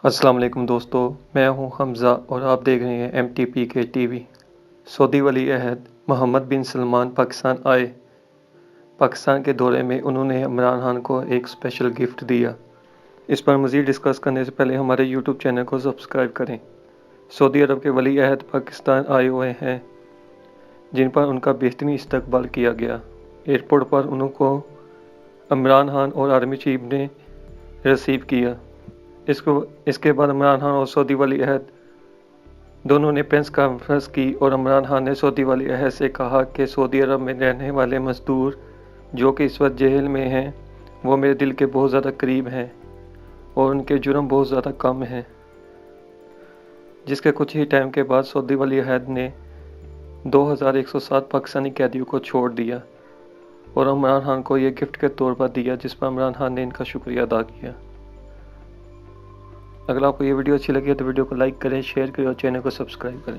السلام علیکم دوستو، میں ہوں حمزہ اور آپ دیکھ رہے ہیں MTPK TV۔ سعودی ولی عہد محمد بن سلمان پاکستان آئے۔ پاکستان کے دورے میں انہوں نے عمران خان کو ایک اسپیشل گفٹ دیا۔ اس پر مزید ڈسکس کرنے سے پہلے ہمارے YouTube چینل کو سبسکرائب کریں۔ سعودی عرب کے ولی عہد پاکستان آئے ہوئے ہیں، جن پر ان کا بہترین استقبال کیا گیا۔ ایئرپورٹ پر ان کو عمران خان اور آرمی چیف نے ریسیو کیا۔ اس کے بعد عمران خان اور سعودی ولی عہد دونوں نے پریس کانفرنس کی اور عمران خان نے سعودی ولی عہد سے کہا کہ سعودی عرب میں رہنے والے مزدور جو کہ اس وقت جیل میں ہیں وہ میرے دل کے بہت زیادہ قریب ہیں اور ان کے جرم بہت زیادہ کم ہیں۔ جس کے کچھ ہی ٹائم کے بعد سعودی ولی عہد نے 2107 پاکستانی قیدیوں کو چھوڑ دیا اور عمران خان کو یہ گفٹ کے طور پر دیا، جس پر عمران خان نے ان کا شکریہ ادا کیا۔ اگر آپ کو یہ ویڈیو اچھی لگی ہے تو ویڈیو کو لائک کریں، شیئر کریں اور چینل کو سبسکرائب کریں۔